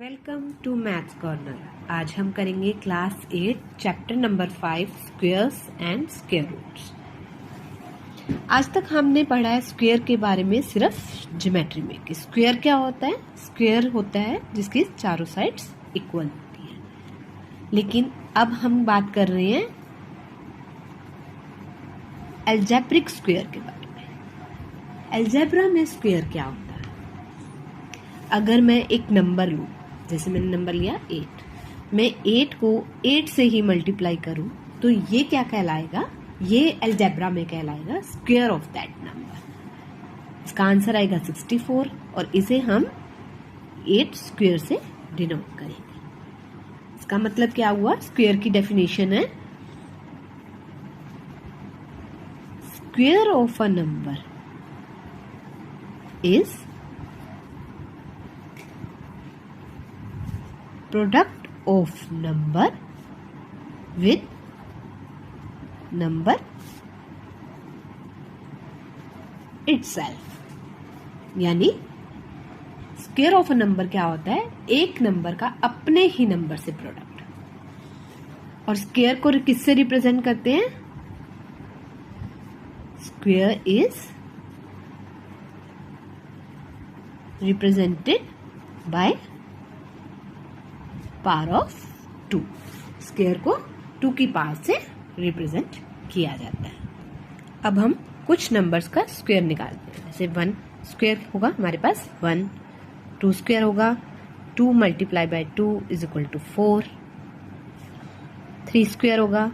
Welcome to maths corner. आज हम करेंगे class 8 chapter number 5 squares and square roots. आज तक हमने पढ़ा है स्क्वेयर के बारे में सिर्फ ज्योमेट्री में कि स्क्वेयर क्या होता है। स्क्वेयर होता है जिसकी चारों साइड्स इक्वल होती है। लेकिन अब हम बात कर रहे हैं अलजेब्रिक स्क्वेयर के बारे में। अलजेब्रा में स्क्वेयर क्या होता है? अगर मैं एक नंबर लूं, जैसे मैंने नंबर लिया 8, मैं 8 को 8 से ही मल्टीप्लाई करूं तो ये क्या कहलाएगा? ये अलजेब्रा में कहलाएगा स्क्वायर ऑफ दैट नंबर। इसका आंसर आएगा 64 और इसे हम 8 स्क्वायर से डिनोट करेंगे। इसका मतलब क्या हुआ? स्क्वायर की डेफिनेशन है square of a number is product of number with number itself। यानी स्क्वायर ऑफ अ नंबर क्या होता है? एक नंबर का अपने ही नंबर से प्रोडक्ट। और स्क्वायर को किससे रिप्रेजेंट करते हैं? Square is represented by power of 2। Square को 2 की पावर से रिप्रेजेंट किया जाता है। अब हम कुछ नंबर्स का स्क्वायर निकालते हैं। जैसे 1 स्क्वायर होगा हमारे पास 1, 2 स्क्वायर होगा 2 multiply by 2 is equal to 4, 3 square होगा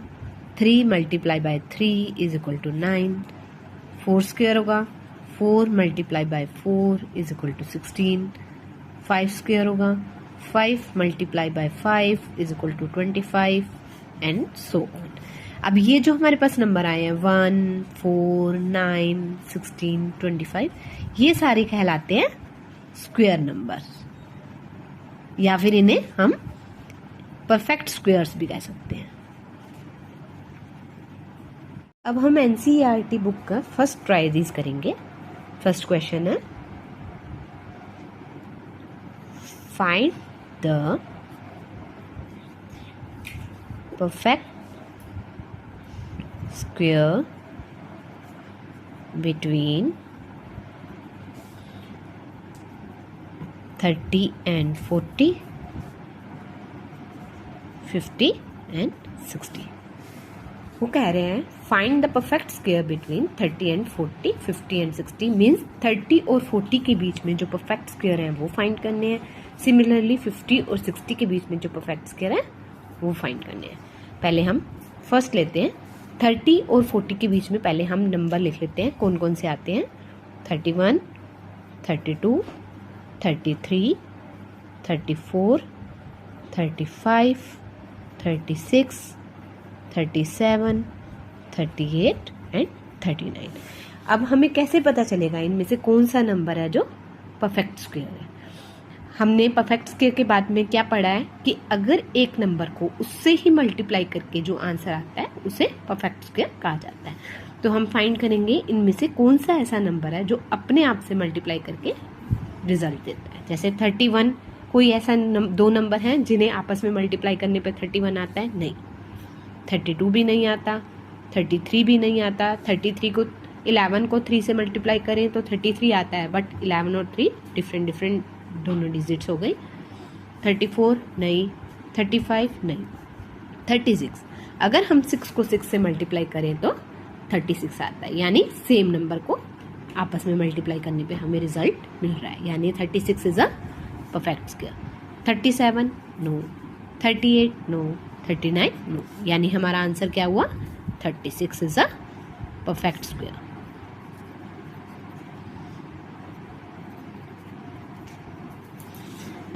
3 multiply by 3 is equal to 9, 4 square होगा 4 multiply by 4 is equal to 16, 5 square होगा 5 multiply by 5 is equal to 25 and so on. अब ये जो हमारे पास नंबर आए हैं 1, 4, 9, 16, 25, ये सारे कहलाते हैं स्क्वायर नंबर, या फिर इन्हें हम परफेक्ट स्क्वायर्स भी कह सकते हैं। अब हम एनसीईआरटी बुक का फर्स्ट ट्राई करेंगे। फर्स्ट क्वेश्चन है find the perfect square between 30 and 40, 50 and 60। वो कह रहे हैं find the perfect square between 30 and 40, 50 and 60। Means 30 और 40 के बीच में जो परफेक्ट स्क्वायर हैं वो फाइंड करने हैं। सिमिलरली 50 और 60 के बीच में जो परफेक्ट स्क्वायर है वो फाइंड करने हैं। पहले हम फर्स्ट लेते हैं 30 और 40 के बीच में। पहले हम नंबर लिख लेते हैं कौन कौन से आते हैं। 31, 32, 33, 34, 35, 36, 37, 38 एंड 39। अब हमें कैसे पता चलेगा इनमें से कौन सा नंबर है जो परफेक्ट स्क्वायर है? हमने परफेक्ट स्क्वायर के बाद में क्या पढ़ा है कि अगर एक नंबर को उससे ही मल्टीप्लाई करके जो आंसर आता है उसे परफेक्ट स्क्वायर कहा जाता है। तो हम फाइंड करेंगे इनमें से कौन सा ऐसा नंबर है जो अपने आप से मल्टीप्लाई करके रिजल्ट देता है। जैसे 31, कोई ऐसा दो नंबर हैं जिन्हें आपस में मल्टीप्लाई करने पर 31 आता है? नहीं। 32 भी नहीं आता, 33 भी नहीं आता। 33 को 11 को 3 से मल्टीप्लाई करें तो 33 आता है, बट 11 और 3 डिफरेंट दोनों डिजिट्स हो गई। 34 नहीं, 35 नहीं, 36। अगर हम 6 को 6 से मल्टीप्लाई करें तो 36 आता है। यानी सेम नंबर को आपस में मल्टीप्लाई करने पे हमें रिजल्ट मिल रहा है। यानी 36 is a perfect square. 37 no, 38 no, 39 no. यानी हमारा आंसर क्या हुआ? 36 इज अ परफेक्ट स्क्वायर।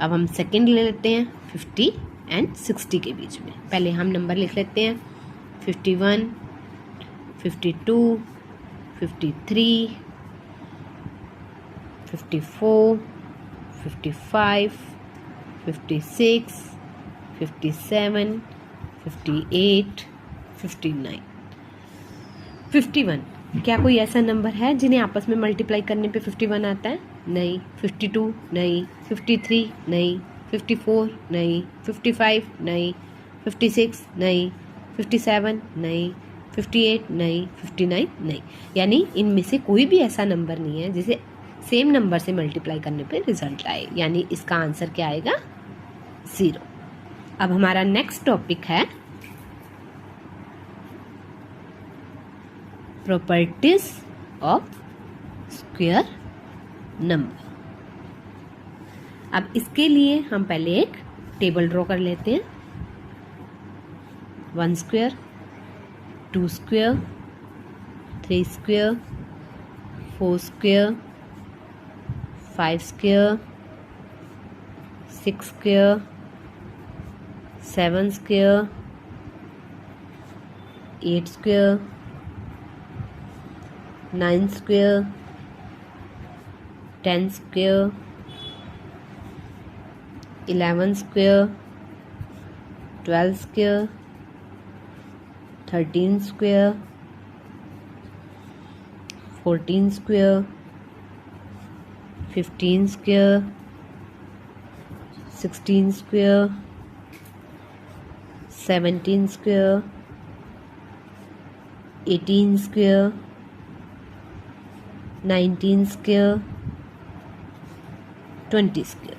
अब हम सेकंड ले लेते हैं 50 एंड 60 के बीच में। पहले हम नंबर लिख लेते हैं 51, 52, 53, 54, 55, 56, 57, 58, 59। 51, क्या कोई ऐसा नंबर है जिन्हें आपस में मल्टीप्लाई करने पे 51 आता है? नहीं। 52 नहीं, 53 नहीं, 54 नहीं, 55 नहीं, 56 नहीं, 57 नहीं, 58 नहीं, 59 नहीं। यानी इनमें से कोई भी ऐसा नंबर नहीं है जिसे सेम नंबर से मल्टीप्लाई करने पे रिजल्ट आए, यानी इसका आंसर क्या आएगा? 0। अब हमारा नेक्स्ट टॉपिक है प्रॉपर्टीज ऑफ स्क्वायर नंबर। अब इसके लिए हम पहले एक टेबल ड्रॉ कर लेते हैं। 1 square, 2 square, 3 square, 4 square, 5 square, 6 square, 7 square, 8 square, 9 square, 10 square, 11 square, 12 square, 13 square, 14 square, 15 square, 16 square, 17 square, 18 square, 19 square, 20 square.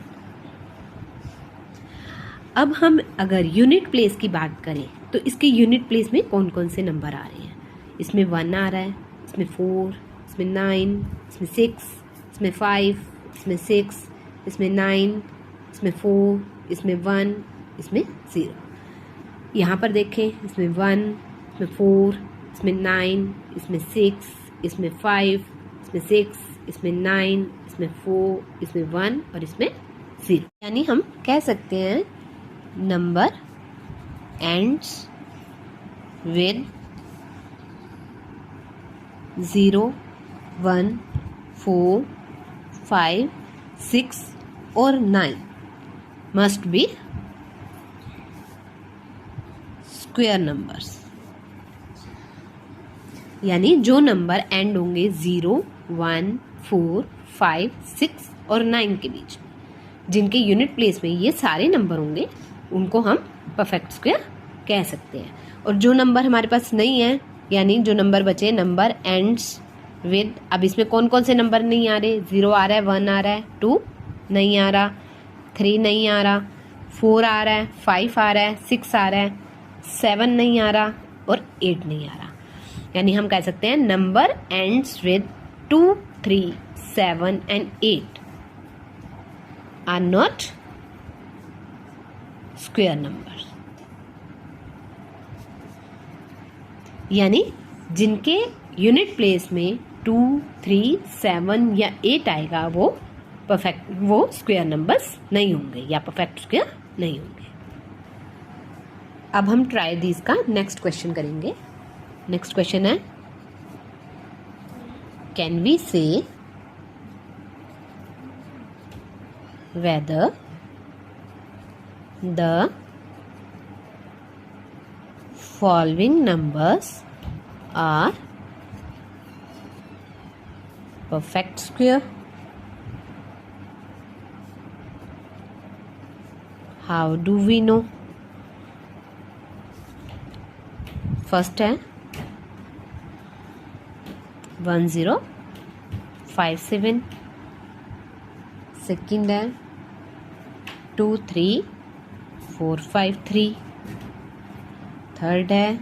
अब हम अगर यूनिट प्लेस की बात करें तो इसके यूनिट प्लेस में कौन कौन से नंबर आ रहे हैं? इसमें 1 आ रहा है, इसमें 4, इसमें 9, इसमें 6, इसमें 5, इसमें 6, इसमें 9, इसमें 4, इसमें 1, इसमें 0। यहाँ पर देखें, इसमें 1, इसमें 4, इसमें 9, इसमें 6, इसमें 5, इसमें 6, इसमें 9, इसमें 4, इसमें 1 और इसमें 0। यानी हम कह सकते हैं नंबर एंड्स विद 0, 1, 4, 5, 6 और 9 must be स्क्वायर नंबर्स। यानी जो नंबर एंड होंगे 0, 1, 4, 5, 6 और 9 के बीच, जिनके यूनिट प्लेस में ये सारे नंबर होंगे, उनको हम परफेक्ट स्क्वायर कह सकते हैं। और जो नंबर हमारे पास नहीं है, यानी जो नंबर बचे नंबर एंड्स विद, अब इसमें कौन कौन से नंबर नहीं आ रहे? 0 आ रहा है, 1 आ रहा है, 2 नहीं आ रहा, 3 नहीं आ रहा, 4 आ रहा है, 5 आ रहा है, 6 आ रहा है, 7 नहीं आ रहा और 8 नहीं आ रहा। यानी हम कह सकते हैं number ends with 2, 3, 7 and 8 are not square numbers. यानी जिनके यूनिट प्लेस में 2, 3, 7 या 8 आएगा वो स्क्वायर नंबर्स नहीं होंगे या परफेक्ट स्क्वायर नहीं होंगे। अब हम ट्राई दीज का नेक्स्ट क्वेश्चन करेंगे। नेक्स्ट क्वेश्चन है, कैन वी से whether the following numbers are perfect square? How do we know? First है 1057, सेकेंड है 23453, थर्ड है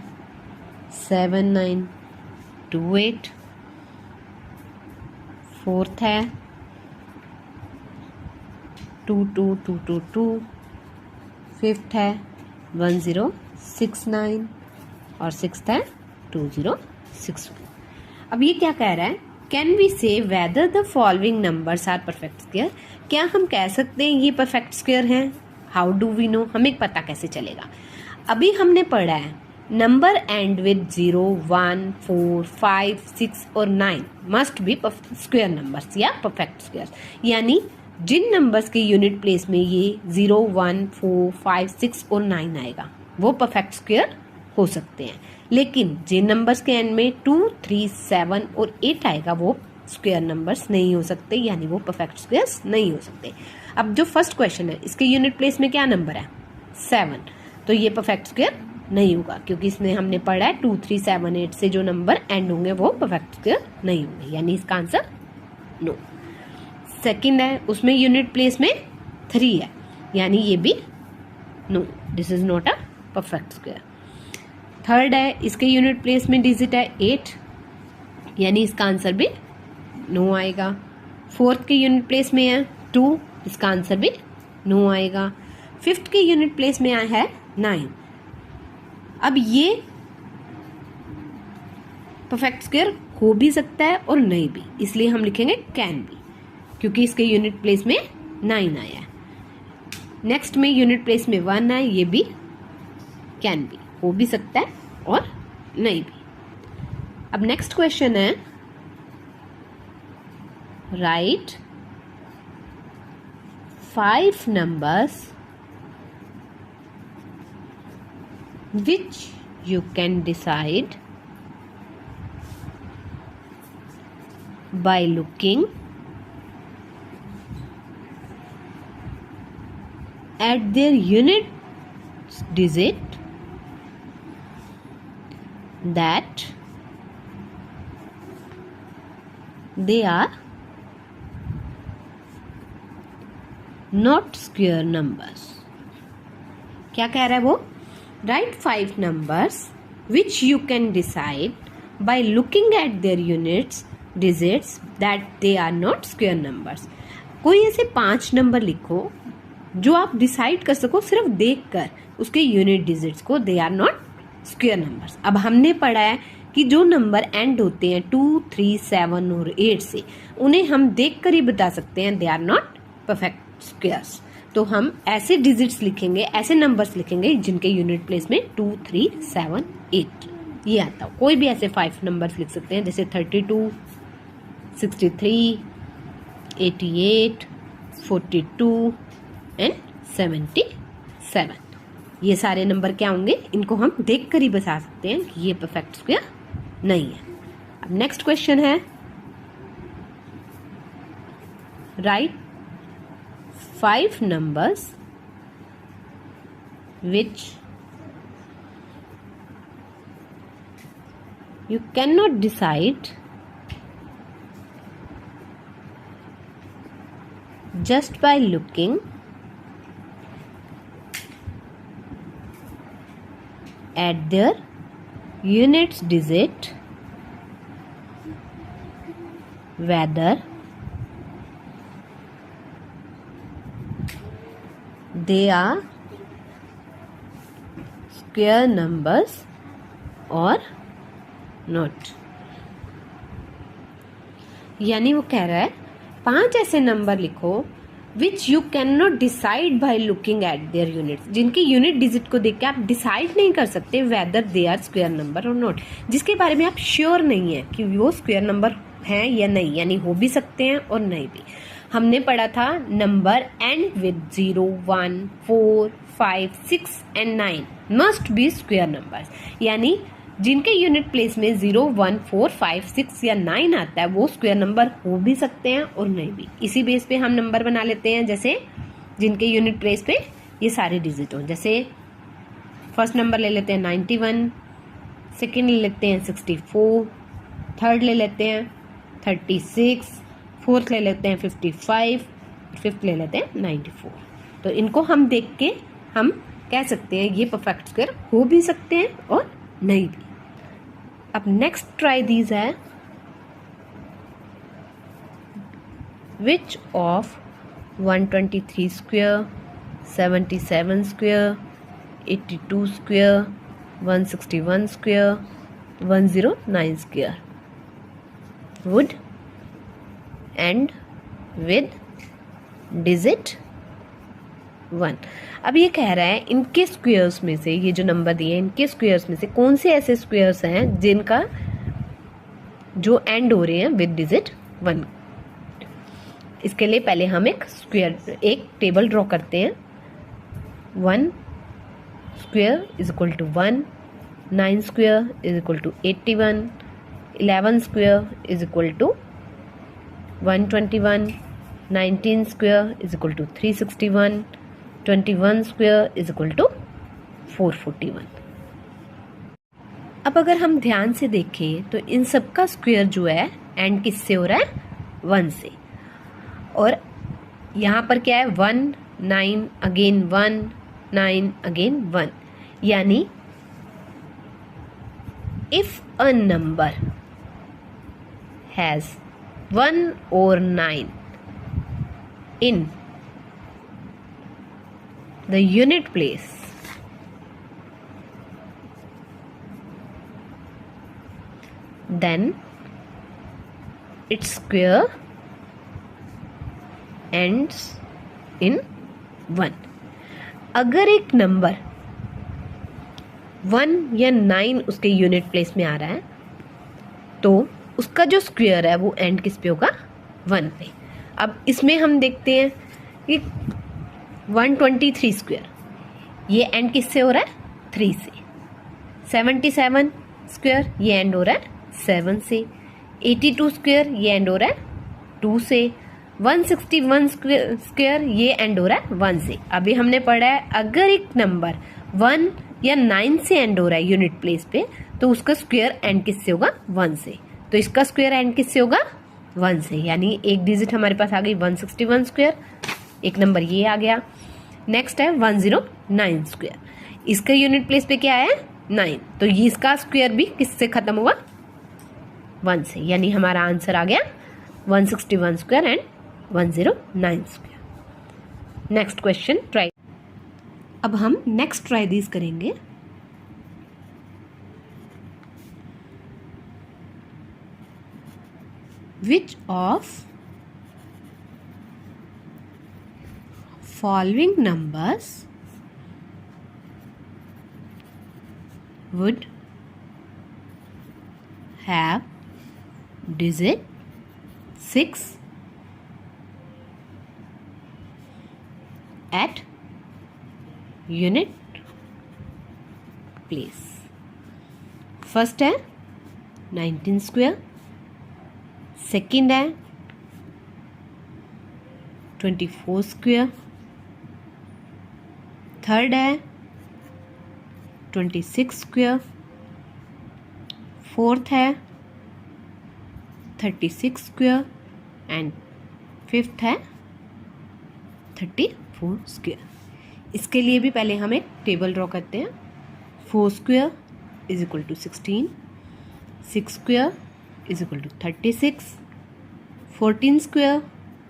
7928, फोर्थ है 22222, फिफ्थ है 1069 और सिक्स्थ है 2061। अब ये क्या कह रहा है? Can we say whether the following numbers are perfect square? क्या हम कह सकते हैं ये परफेक्ट स्क्वायर हैं? How do we know? हमें पता कैसे चलेगा? अभी हमने पढ़ा है नंबर एंड विद 0, 1, 4, 5, 6 और 9 मस्ट बी स्क्वायर नंबर्स या परफेक्ट स्क्वायर। यानी जिन नंबर्स के यूनिट प्लेस में ये 0, 1, 4, 5, 6 और 9 आएगा वो परफेक्ट स्क्वायर हो सकते हैं। लेकिन जिन नंबर्स के एंड में 2, 3, 7 और 8 आएगा वो स्क्वायर नंबर्स नहीं हो सकते, यानी वो परफेक्ट स्क्वायर्स नहीं हो सकते। अब जो फर्स्ट क्वेश्चन है, इसके यूनिट प्लेस में क्या नंबर है 7, तो ये परफेक्ट स्क्वायर नहीं होगा, क्योंकि इसमें हमने पढ़ा है 2, 3, 7, 8 से जो नंबर एंड होंगे वो परफेक्ट स्क्वायर नहीं होंगे, यानी इसका आंसर नो। सेकंड है, उसमें यूनिट प्लेस में 3 है, यानी ये भी no, this is not a perfect square. Third है, इसके यूनिट प्लेस में डिजिट है 8, यानी इसका आंसर भी नो आएगा। फोर्थ के यूनिट प्लेस में है 2, इसका आंसर भी नो आएगा। फिफ्थ के यूनिट प्लेस में आया है 9। अब ये परफेक्ट स्क्वायर हो भी सकता है और नहीं भी, इसलिए हम लिखेंगे कैन बी, क्योंकि इसके यूनिट प्लेस में 9 आया है। नेक्स्ट में यूनिट प्लेस में 1 है, ये भी कैन बी, हो भी सकता है और नहीं भी। अब नेक्स्ट क्वेश्चन है, right 5 numbers which you can decide by looking at their unit digit that they are not square numbers। क्या कह रहा है वो? Write 5 numbers which you can decide by looking at their units digits that they are not square numbers। कोई ऐसे 5 number लिखो जो आप डिसाइड कर सको सिर्फ देखकर उसके यूनिट डिजिट्स को, they are not square numbers. अब हमने पढ़ा है कि जो नंबर एंड होते हैं 2, 3, 7 और 8 से, उन्हें हम देखकर ही बता सकते हैं they are not perfect squares. तो हम ऐसे डिजिट्स लिखेंगे, ऐसे नंबर्स लिखेंगे जिनके यूनिट प्लेस में 2, 3, 7, 8 ये आता हो। कोई भी ऐसे 5 नंबर्स लिख सकते हैं, जैसे 32, 63, 88, 42 एंड 77। ये सारे नंबर क्या होंगे, इनको हम देखकर ही बता सकते हैं कि ये परफेक्ट स्क्वायर नहीं है। अब नेक्स्ट क्वेश्चन है, right 5 numbers which you cannot decide just by looking at their units digit whether they are square numbers or not। यानी वो कह रहा है 5 ऐसे नंबर लिखो which you can not decide by looking at there units, जिनकी unit digit को देख के आप डिसाइड नहीं कर सकते whether they are square number और नॉट, जिसके बारे में आप श्योर नहीं है कि वो स्क्वायर नंबर हैं या नहीं, यानी हो भी सकते हैं और नहीं भी। हमने पढ़ा था number and with 0, 1, 4, 5, 6 and 9 must be square numbers, यानी जिनके यूनिट प्लेस में 0, 1, 4, 5, 6 या 9 आता है वो स्क्वायर नंबर हो भी सकते हैं और नहीं भी। इसी बेस पे हम नंबर बना लेते हैं, जैसे जिनके यूनिट प्लेस पे ये सारे डिजिट हों। जैसे फर्स्ट नंबर ले लेते हैं 91, सेकेंड ले लेते हैं 64, थर्ड ले लेते हैं 36, फोर्थ ले लेते हैं 55, फिफ्थ ले लेते हैं 94। तो इनको हम देख के हम कह सकते हैं ये परफेक्ट स्क्वायर हो भी सकते हैं और नहीं भी। अब नेक्स्ट ट्राई दीज है, which of 123 square, 77 square, 82 square, 161 square, 109 square would and with digit 1। अब ये कह रहा है इनके स्क्वायर्स में से, ये जो नंबर दिए हैं इनके स्क्वायर्स में से कौन से ऐसे स्क्वायर्स हैं जिनका जो एंड हो रहे हैं विद डिजिट 1। इसके लिए पहले हम एक टेबल ड्रॉ करते हैं। 1 square is equal to 1, 9 square is equal to 81, 11 square is equal to 121, 19 square is equal to 361, 21 square is equal to 441. अब अगर हम ध्यान से देखें तो इन सब का स्क्वायर जो है एंड किससे हो रहा है, 1 से. और यहाँ पर क्या है, 1 9 अगेन 1 9 अगेन 1. यानी if a number has 1 or 9 in the unit place, then its square ends in 1. अगर एक नंबर 1 या 9 उसके यूनिट प्लेस में आ रहा है तो उसका जो स्क्वायर है वो एंड किस पे होगा, 1 पे. अब इसमें हम देखते हैं कि 123 स्क्वायर ये एंड किससे हो रहा है, 3 से. 77 स्क्वायर ये एंड हो रहा है 7 से. 82 स्क्वायर ये एंड हो रहा है 2 से. 161 स्क्वायर ये एंड हो रहा है 1 से. अभी हमने पढ़ा है अगर एक नंबर 1 या 9 से एंड हो रहा है यूनिट प्लेस पे तो उसका स्क्वायर एंड किससे होगा, 1 से. तो इसका स्क्वायर एंड किससे होगा, 1 से. यानी एक डिजिट हमारे पास आ गई 161 स्क्वायर, एक नंबर ये आ गया. नेक्स्ट है 109 स्क्वायर, इसका यूनिट प्लेस पे क्या है, 9. तो ये इसका स्क्वायर भी किससे खत्म हुआ, 1 से. यानी हमारा आंसर आ गया 161 square and 109 square. Next question try. अब हम नेक्स्ट ट्राई दीज करेंगे. Which of following numbers would have digit 6 at unit place? First है 19 स्क्वायर, सेकेंड है 24 स्क्वायर, थर्ड है 26 स्क्वायर, फोर्थ है 36 स्क्वायर एंड फिफ्थ है 34 स्क्वायर. इसके लिए भी पहले हम एक टेबल ड्रॉ करते हैं. 4 square is equal to 16, 6 square is equal to 36, 14 square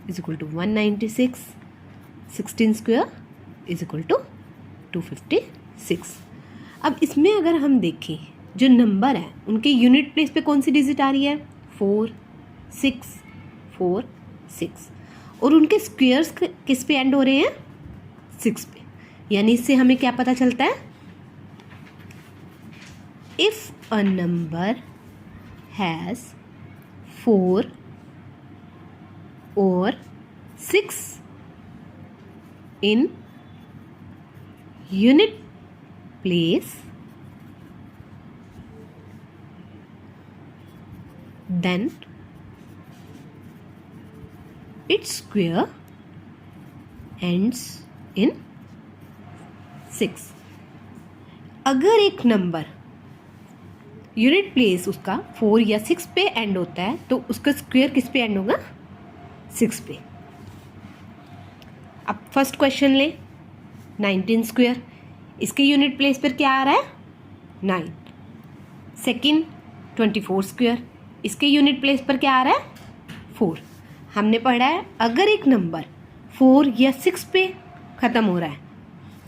is equal to 196, 16 square is equal to 256. अब इसमें अगर हम देखें जो नंबर है उनके यूनिट प्लेस पे कौन सी डिजिट आ रही है, 4 6 4 6, और उनके स्क्वेयर्स किस पे एंड हो रहे हैं, 6 पे. यानी इससे हमें क्या पता चलता है, if a number has 4 or 6 in unit place, then its square ends in 6. अगर एक नंबर यूनिट प्लेस उसका 4 या 6 पे एंड होता है तो उसका स्क्वायर किस पे एंड होगा, 6 पे. अब फर्स्ट क्वेश्चन ले, 19 स्क्वायर, इसके यूनिट प्लेस पर क्या आ रहा है, 9. सेकंड 24 स्क्वायर, इसके यूनिट प्लेस पर क्या आ रहा है, 4. हमने पढ़ा है अगर एक नंबर 4 या 6 पे ख़त्म हो रहा है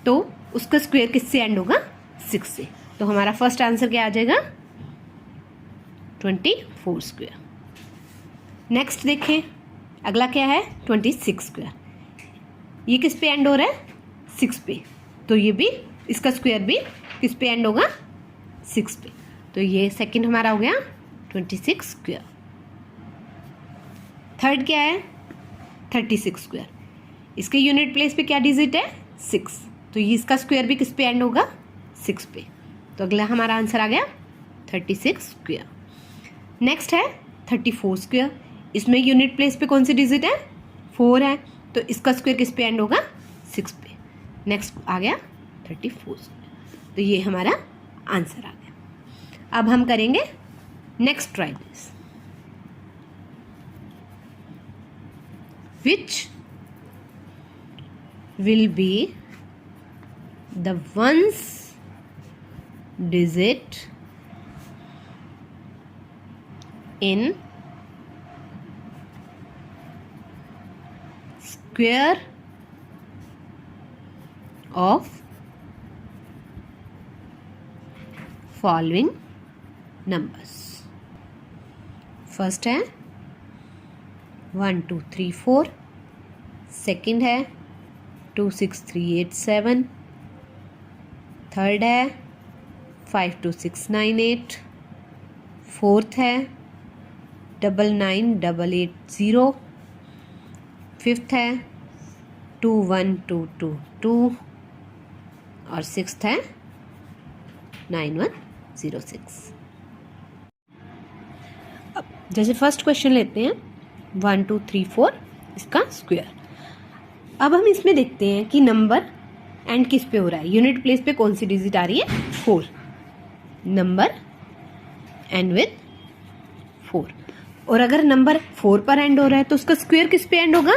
तो उसका स्क्वायर किससे एंड होगा, 6 से. तो हमारा फर्स्ट आंसर क्या आ जाएगा, 24 स्क्वायर. नेक्स्ट देखें, अगला क्या है 26 स्क्वायर, ये किस पे एंड हो रहा है, 6 पे. तो ये भी इसका स्क्वायर भी किस पे एंड होगा, 6 पे. तो ये सेकंड हमारा हो गया 26 स्क्वायर. थर्ड क्या है 36 स्क्वायर, इसके यूनिट प्लेस पे क्या डिजिट है, 6. तो ये इसका स्क्वायर भी किस पे एंड होगा, 6 पे. तो अगला हमारा आंसर आ गया 36 स्क्वायर. नेक्स्ट है 34 स्क्वायर, इसमें यूनिट प्लेस पे कौन सी डिजिट है? 4 है, तो इसका स्क्वायर किस पे एंड होगा? 6 पे। नेक्स्ट आ गया 34। तो ये हमारा आंसर आ गया। अब हम करेंगे next try this. Which will be the ones digit in square of following numbers। First है 1 2 3 4, सेकंड है 2 6 3 8 7, थर्ड है 5 2 6 9 8, फोर्थ है 9 9 8 8 0, फिफ्थ है 2 1 2 2 2 और सिक्स्थ है 9 1 0 6। अब जैसे फर्स्ट क्वेश्चन लेते हैं 1 2 3 4 इसका स्क्वायर। अब हम इसमें देखते हैं कि नंबर एंड किस पे हो रहा है। यूनिट प्लेस पे कौन सी डिजिट आ रही है? 4। Number and with 4। और अगर नंबर 4 पर एंड हो रहा है तो उसका स्क्वायर किस पे एंड होगा?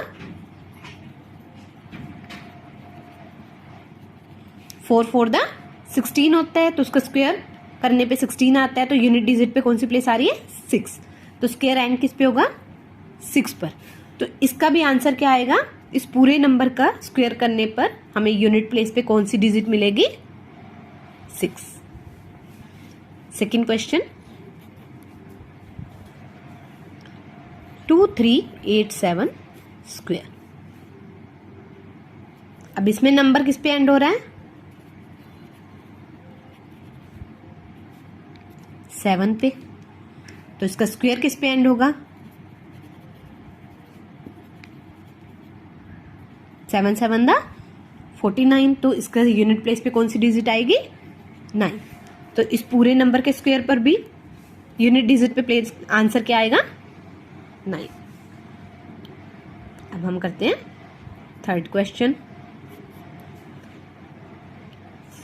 4 4 दा 16 होता है, तो उसका स्क्वायर करने पे 16 आता है, तो यूनिट डिजिट पे कौन सी प्लेस आ रही है? 6। तो स्क्वायर एंड किस पे होगा? 6 पर। तो इसका भी आंसर क्या आएगा? इस पूरे नंबर का स्क्वायर करने पर हमें यूनिट प्लेस पे कौन सी डिजिट मिलेगी? 6। Second question 2 3 8 7 square. अब इसमें नंबर किस पे एंड हो रहा है? 7 पे। तो इसका स्क्वायर किस पे एंड होगा? 7 7 दा 49। तो इसका यूनिट प्लेस पे कौन सी डिजिट आएगी? 9। तो इस पूरे नंबर के स्क्वायर पर भी यूनिट डिजिट पे प्लेस आंसर क्या आएगा? 9। अब हम करते हैं थर्ड क्वेश्चन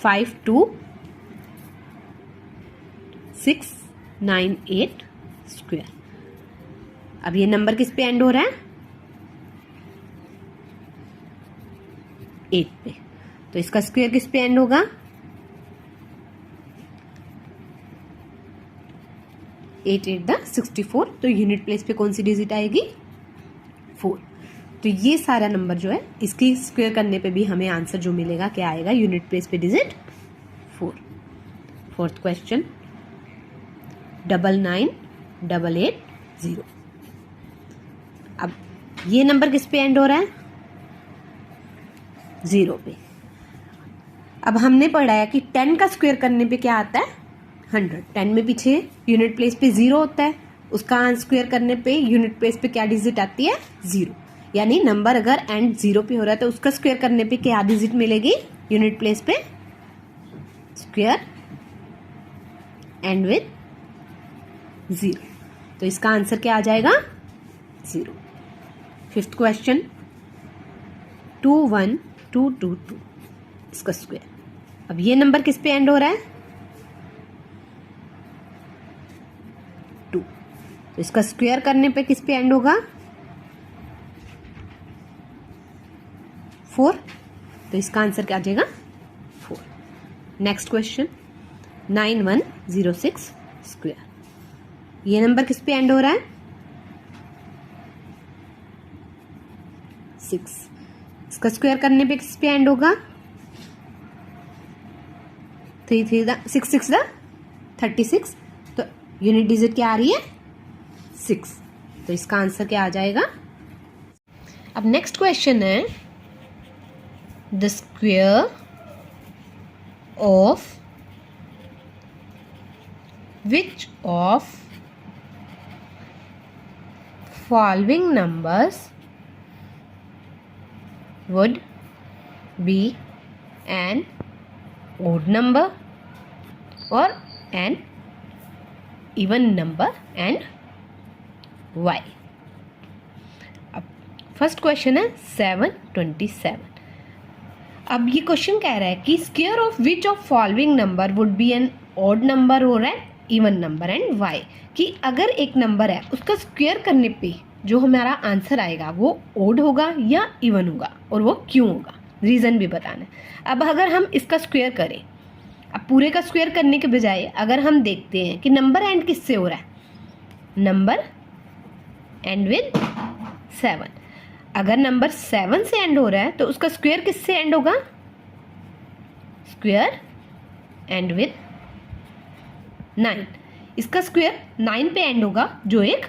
5 2 6 9 8 स्क्वायर। अब ये नंबर किस पे एंड हो रहा है? 8 पे। तो इसका स्क्वायर किस पे एंड होगा? 8 8 दा 64। तो यूनिट प्लेस पे कौन सी डिजिट आएगी? 4। तो ये सारा नंबर जो है इसकी स्क्वायर करने पे भी हमें आंसर जो मिलेगा क्या आएगा? यूनिट प्लेस पे डिजिट 4। Fourth question 9 9 8 8 0। अब ये नंबर किस पे एंड हो रहा है? 0 पे। अब हमने पढ़ा है कि 10 का स्क्वायर करने पे क्या आता है? 100। 10 में पीछे यूनिट प्लेस पे 0 होता है, उसका स्क्वायर करने पे यूनिट प्लेस पे क्या डिजिट आती है? 0। यानी नंबर अगर एंड 0 पे हो रहा है तो उसका स्क्वायर करने पे क्या डिजिट मिलेगी यूनिट प्लेस पे? Square and with 0। तो इसका आंसर क्या आ जाएगा? 0। फिफ्थ क्वेश्चन 2 1 2 2 2 इसका स्क्वायर। अब ये नंबर किस पे एंड हो रहा है? 2। तो इसका स्क्वायर करने पे किस पे एंड होगा? 4। तो इसका आंसर क्या आ जाएगा? 4। Next question 9 1 0 6 square. ये नंबर किस पे एंड हो रहा है? 6। इसका स्क्वायर करने पे किस पे एंड होगा? 3 3 दा 6 6 दा 36। तो यूनिट डिजिट क्या आ रही है? 6। तो इसका आंसर क्या आ जाएगा? अब नेक्स्ट क्वेश्चन है the square of which of following numbers would be an odd number or an even number and why? First question है 727। अब ये क्वेश्चन कह रहा है कि square of which of following number would be an odd number और an even number and why, कि अगर एक नंबर है उसका स्क्वायर करने पे जो हमारा आंसर आएगा वो ऑड होगा या इवन होगा और वो क्यों होगा, रीज़न भी बताना है। अब अगर हम इसका स्क्वायर करें, अब पूरे का स्क्वायर करने के बजाय अगर हम देखते हैं कि नंबर एंड किससे हो रहा है, नंबर एंड विद 7। अगर नंबर 7 से एंड हो रहा है तो उसका स्क्वायर किससे एंड होगा, स्क्वायर एंड विद 9। इसका स्क्वायर 9 पे एंड होगा जो एक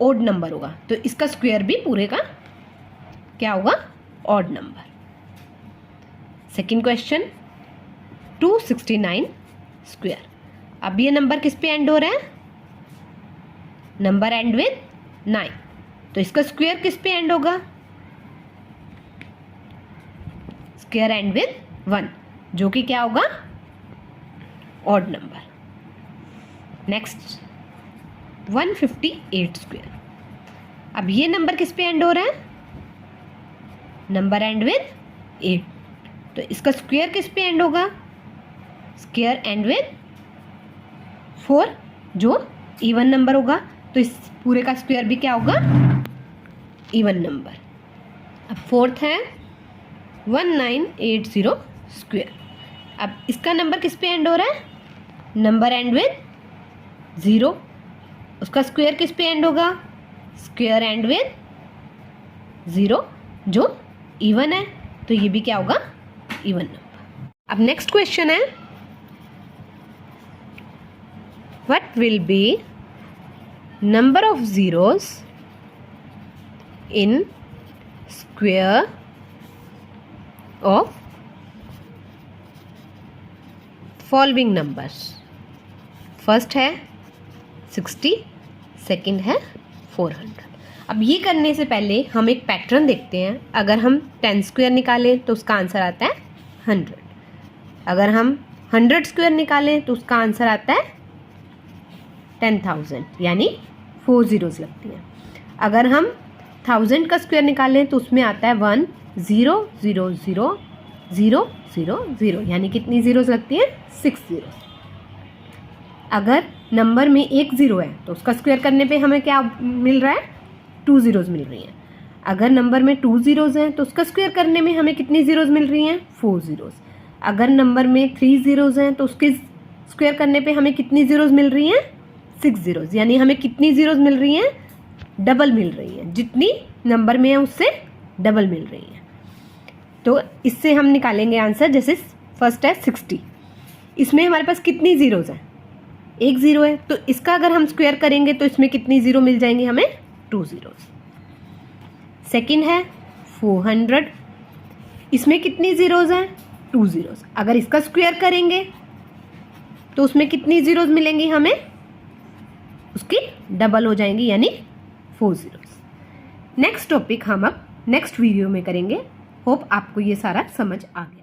ऑड नंबर होगा, तो इसका स्क्वायर भी पूरे का क्या होगा, odd number. Second question 269 square. अब ये नंबर किस पे एंड हो रहा है, नंबर एंड विद 9, तो इसका स्क्वायर किस पे एंड होगा, स्क्वायर एंड विद 1, जो कि क्या होगा, ऑड नंबर। Next 158 square. अब ये नंबर किस पे एंड हो रहा है, नंबर एंड विद 8, तो इसका स्क्वायर किस पे एंड होगा, स्क्वायर एंड विद 4, जो इवन नंबर होगा, तो इस पूरे का स्क्वायर भी क्या होगा, इवन नंबर। अब फोर्थ है 1980 स्क्वायर। अब इसका नंबर किस पे एंड हो रहा है, नंबर एंड विद 0, उसका स्क्वायर किस पे एंड होगा, स्क्वायर एंड विद 0, जो इवन है, तो ये भी क्या होगा, इवन नंबर। अब नेक्स्ट क्वेश्चन है what will be number of zeros in square of following numbers। First है 60, सेकंड है 400। अब ये करने से पहले हम एक पैटर्न देखते हैं। अगर हम 10 स्क्वायर निकालें तो उसका आंसर आता है 100। अगर हम 100 स्क्वायर निकालें तो उसका आंसर आता है 10,000, यानी 4 zeros लगती हैं। अगर हम 1000 का स्क्वायर निकालें तो उसमें आता है 1 0 0 0 0 0 0, यानी कितनी जीरोस लगती हैं, 6 zeros। अगर नंबर में एक ज़ीरो है तो उसका स्क्वायर करने पे हमें क्या मिल रहा है, 2 zeros मिल रही हैं। अगर नंबर में 2 zeros हैं तो उसका स्क्वायर करने में हमें कितनी जीरोस मिल रही हैं, 4 zeros। अगर नंबर में 3 zeros हैं तो उसके स्क्वायर करने पे हमें कितनी जीरोस मिल रही हैं, 6 zeros, यानी हमें कितनी जीरोस मिल रही हैं, डबल मिल रही हैं, जितनी नंबर में है उससे डबल मिल रही हैं। तो इससे हम निकालेंगे आंसर। जैसे फर्स्ट है 60, इसमें हमारे पास कितनी जीरोस हैं, एक ज़ीरो है, तो इसका अगर हम स्क्वायर करेंगे तो इसमें कितनी ज़ीरो मिल जाएंगी हमें, 2 zeros। सेकंड है 400, इसमें कितनी ज़ीरोस हैं, 2 zeros। अगर इसका स्क्वायर करेंगे तो उसमें कितनी ज़ीरोस मिलेंगी हमें, उसकी डबल हो जाएंगी, यानी 4 zeros। नेक्स्ट टॉपिक हम अब नेक्स्ट वीडियो में करेंगे। होप आपको ये सारा समझ आ गया।